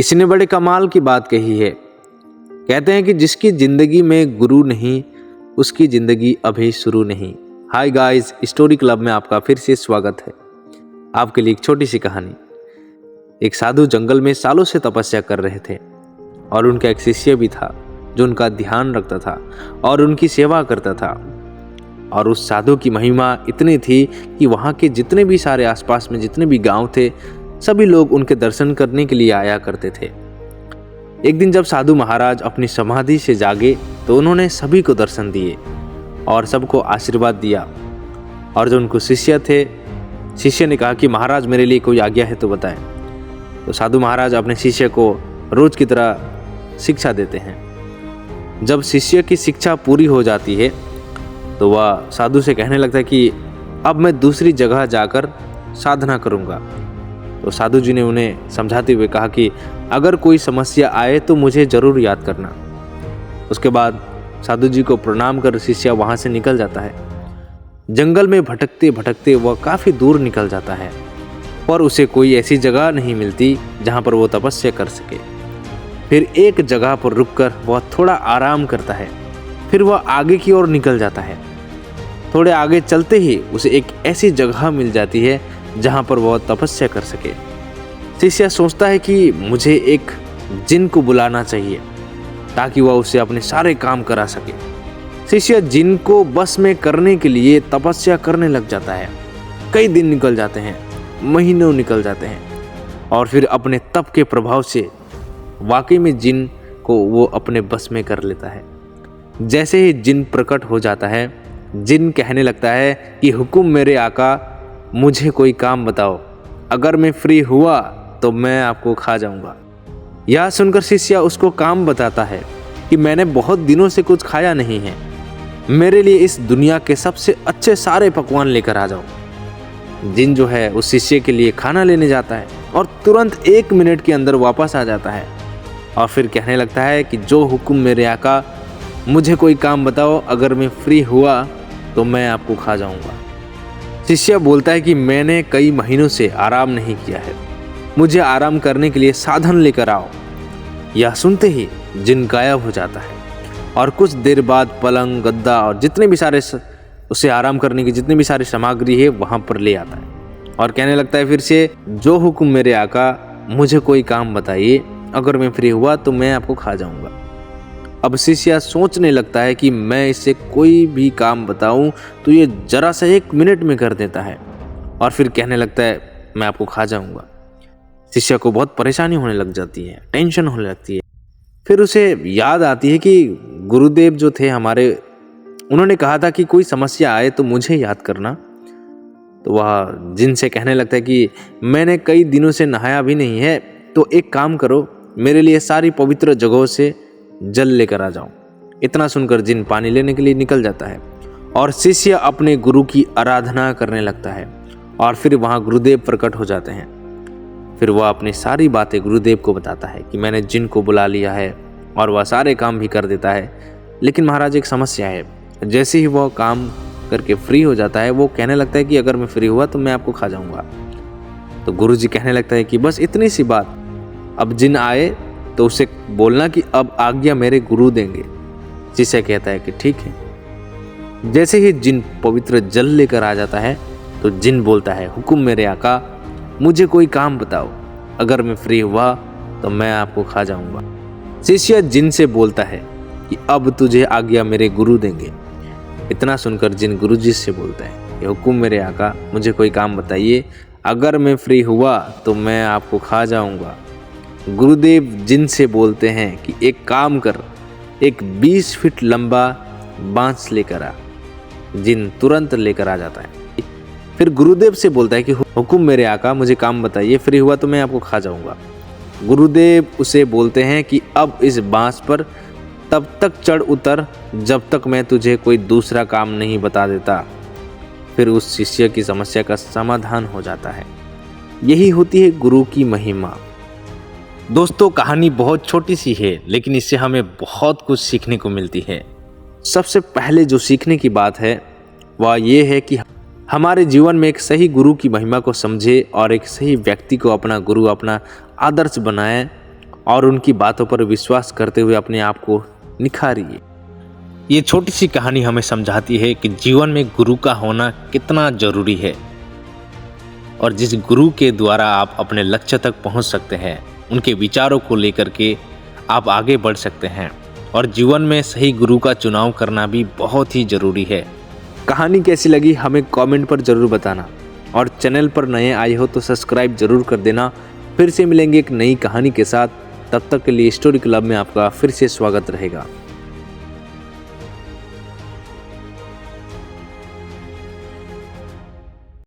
किसी ने बड़े कमाल की बात कही है। कहते हैं कि जिसकी जिंदगी में गुरु नहीं उसकी जिंदगी अभी शुरू नहीं। हाय गाइस, स्टोरी क्लब में आपका फिर से स्वागत है। आपके लिए एक छोटी सी कहानी। एक साधु जंगल में सालों से तपस्या कर रहे थे और उनका एक शिष्य भी था जो उनका ध्यान रखता था और उनकी सेवा करता था। और उस साधु की महिमा इतनी थी कि वहाँ के जितने भी सारे आसपास में जितने भी गांव थे सभी लोग उनके दर्शन करने के लिए आया करते थे। एक दिन जब साधु महाराज अपनी समाधि से जागे तो उन्होंने सभी को दर्शन दिए और सबको आशीर्वाद दिया। और जो उनको शिष्य ने कहा कि महाराज मेरे लिए कोई आज्ञा है तो बताएं। तो साधु महाराज अपने शिष्य को रोज की तरह शिक्षा देते हैं। जब शिष्य की शिक्षा पूरी हो जाती है तो वह साधु से कहने लगता है कि अब मैं दूसरी जगह जाकर साधना करूंगा। तो साधु जी ने उन्हें समझाते हुए कहा कि अगर कोई समस्या आए तो मुझे जरूर याद करना। उसके बाद साधु जी को प्रणाम कर शिष्य वहां से निकल जाता है। जंगल में भटकते भटकते वह काफी दूर निकल जाता है पर उसे कोई ऐसी जगह नहीं मिलती जहां पर वो तपस्या कर सके। फिर एक जगह पर रुककर वह थोड़ा आराम करता है। फिर वह आगे की ओर निकल जाता है। थोड़े आगे चलते ही उसे एक ऐसी जगह मिल जाती है जहां पर वह तपस्या कर सके। शिष्य सोचता है कि मुझे एक जिन को बुलाना चाहिए ताकि वह उसे अपने सारे काम करा सके। शिष्य जिन को बस में करने के लिए तपस्या करने लग जाता है। कई दिन निकल जाते हैं, महीनों निकल जाते हैं और फिर अपने तप के प्रभाव से वाकई में जिन को वो अपने बस में कर लेता है। जैसे ही जिन प्रकट हो जाता है, जिन कहने लगता है कि हुकुम मेरे आका, मुझे कोई काम बताओ, अगर मैं फ्री हुआ तो मैं आपको खा जाऊंगा। यह सुनकर शिष्य उसको काम बताता है कि मैंने बहुत दिनों से कुछ खाया नहीं है, मेरे लिए इस दुनिया के सबसे अच्छे सारे पकवान लेकर आ जाओ। जिन जो है उस शिष्य के लिए खाना लेने जाता है और तुरंत 1 मिनट के अंदर वापस आ जाता है और फिर कहने लगता है कि जो हुक्म मेरे आका, मुझे कोई काम बताओ, अगर मैं फ्री हुआ तो मैं आपको खा जाऊंगा। शिष्य बोलता है कि मैंने कई महीनों से आराम नहीं किया है, मुझे आराम करने के लिए साधन लेकर आओ। यह सुनते ही जिन गायब हो जाता है और कुछ देर बाद पलंग, गद्दा और जितने भी सारे उसे आराम करने की जितनी भी सारी सामग्री है वहां पर ले आता है और कहने लगता है फिर से, जो हुक्म मेरे आका, मुझे कोई काम बताइए, अगर मैं फ्री हुआ तो मैं आपको खा जाऊंगा। अब शिष्य सोचने लगता है कि मैं इसे कोई भी काम बताऊं तो ये जरा सा 1 मिनट में कर देता है और फिर कहने लगता है मैं आपको खा जाऊंगा। शिष्य को बहुत परेशानी होने लग जाती है, टेंशन होने लगती है। फिर उसे याद आती है कि गुरुदेव जो थे हमारे, उन्होंने कहा था कि कोई समस्या आए तो मुझे याद करना। तो वह जिन से कहने लगता है कि मैंने कई दिनों से नहाया भी नहीं है, तो एक काम करो, मेरे लिए सारी पवित्र जगहों से जल लेकर आ जाओ। इतना सुनकर जिन पानी लेने के लिए निकल जाता है और शिष्य अपने गुरु की आराधना करने लगता है और फिर वहाँ गुरुदेव प्रकट हो जाते हैं। फिर वह अपनी सारी बातें गुरुदेव को बताता है कि मैंने जिन को बुला लिया है और वह सारे काम भी कर देता है, लेकिन महाराज एक समस्या है। जैसे ही वह काम करके फ्री हो जाता है वो कहने लगता है कि अगर मैं फ्री हुआ तो मैं आपको खा जाऊंगा। तो गुरु जी कहने लगता है कि बस इतनी सी बात, अब जिन आए तो उसे बोलना कि अब आज्ञा मेरे गुरु देंगे। शिष्य कहता है कि ठीक है। जैसे ही जिन पवित्र जल लेकर आ जाता है तो जिन बोलता है, हुक्म मेरे आका, मुझे कोई काम बताओ, अगर मैं फ्री हुआ तो मैं आपको खा जाऊंगा। शिष्य जिन से बोलता है कि अब तुझे आज्ञा मेरे गुरु देंगे। इतना सुनकर जिन गुरु जी से बोलता है कि हुक्म मेरे आका, मुझे कोई काम बताइए, अगर मैं फ्री हुआ तो मैं आपको खा जाऊंगा। गुरुदेव जिन से बोलते हैं कि एक काम कर, एक 20 फीट लंबा बांस लेकर आ। जिन तुरंत लेकर आ जाता है। फिर गुरुदेव से बोलता है कि हुक्म मेरे आका, मुझे काम बताइए, फ्री हुआ तो मैं आपको खा जाऊंगा। गुरुदेव उसे बोलते हैं कि अब इस बांस पर तब तक चढ़ उतर जब तक मैं तुझे कोई दूसरा काम नहीं बता देता। फिर उस शिष्य की समस्या का समाधान हो जाता है। यही होती है गुरु की महिमा। दोस्तों, कहानी बहुत छोटी सी है लेकिन इससे हमें बहुत कुछ सीखने को मिलती है। सबसे पहले जो सीखने की बात है वह ये है कि हमारे जीवन में एक सही गुरु की महिमा को समझे और एक सही व्यक्ति को अपना गुरु, अपना आदर्श बनाएं और उनकी बातों पर विश्वास करते हुए अपने आप को निखारिए। ये छोटी सी कहानी हमें समझाती है कि जीवन में गुरु का होना कितना जरूरी है और जिस गुरु के द्वारा आप अपने लक्ष्य तक पहुंच सकते हैं, उनके विचारों को लेकर के आप आगे बढ़ सकते हैं और जीवन में सही गुरु का चुनाव करना भी बहुत ही ज़रूरी है। कहानी कैसी लगी हमें कमेंट पर ज़रूर बताना और चैनल पर नए आए हो तो सब्सक्राइब ज़रूर कर देना। फिर से मिलेंगे एक नई कहानी के साथ, तब तक के लिए स्टोरी क्लब में आपका फिर से स्वागत रहेगा।